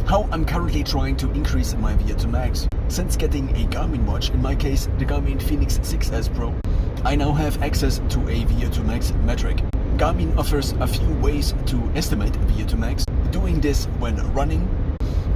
How I'm currently trying to increase my VO2 max. Since getting a Garmin watch, in my case the Garmin Fenix 6S Pro, I now have access to a VO2 max metric. Garmin offers a few ways to estimate VO2 max, doing this when running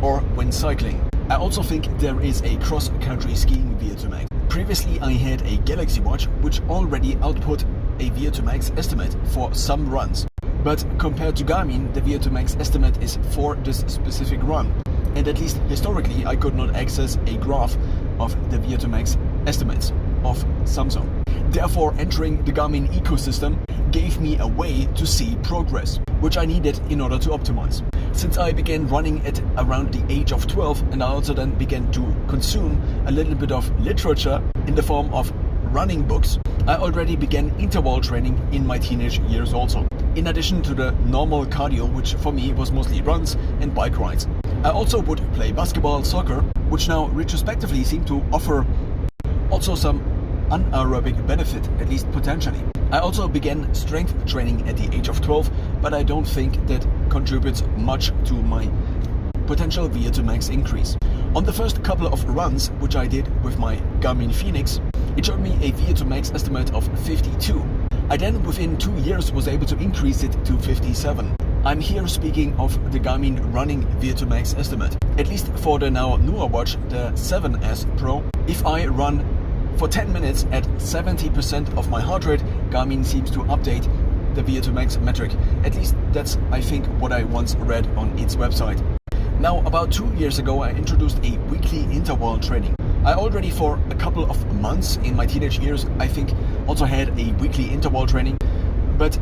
or when cycling. I also think there is a cross-country skiing VO2 max. Previously I had a Galaxy watch which already output a VO2 max estimate for some runs. But compared to Garmin, the VO2 max estimate is for this specific run. And at least historically I could not access a graph of the VO2 max estimates of Samsung. Therefore, entering the Garmin ecosystem gave me a way to see progress, which I needed in order to optimize. Since I began running at around the age of 12, and I also then began to consume a little bit of literature in the form of running books, I already began interval training in my teenage years also. In addition to the normal cardio, which for me was mostly runs and bike rides. I also would play basketball, soccer, which now retrospectively seem to offer also some anaerobic benefit, at least potentially. I also began strength training at the age of 12, but I don't think that contributes much to my potential VO2 max increase. On the first couple of runs, which I did with my Garmin Fenix, it showed me a VO2 max estimate of 52. I then within 2 years was able to increase it to 57. I'm here speaking of the Garmin running VO2 max estimate. At least for the now newer watch, the 7S Pro, if I run for 10 minutes at 70% of my heart rate, Garmin seems to update the VO2 max metric. At least that's, I think, what I once read on its website. Now, about 2 years ago, I introduced a weekly interval training. I already for a couple of months in my teenage years, I think, also had a weekly interval training. But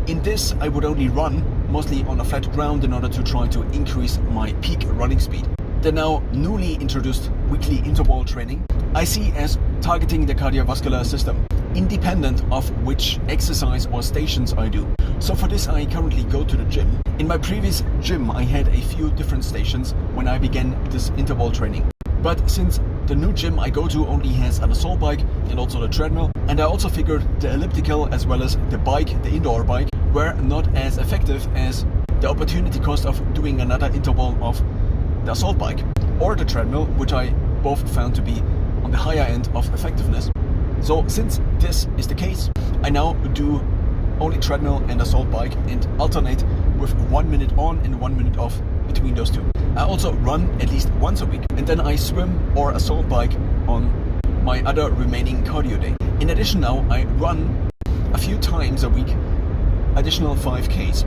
in this, I would only run, mostly on a flat ground, in order to try to increase my peak running speed. The now newly introduced weekly interval training I see as targeting the cardiovascular system, independent of which exercise or stations I do. So for this I currently go to the gym. In my previous gym I had a few different stations when I began this interval training. But since the new gym I go to only has an assault bike and also the treadmill, and I also figured the elliptical as well as the bike, the indoor bike, were not as effective as the opportunity cost of doing another interval of the assault bike or the treadmill, which I both found to be on the higher end of effectiveness. So since this is the case, I now do only treadmill and assault bike and alternate with 1 minute on and 1 minute off between those two. I also run at least once a week, and then I swim or assault bike on my other remaining cardio day. In addition now I run a few times a week additional 5Ks.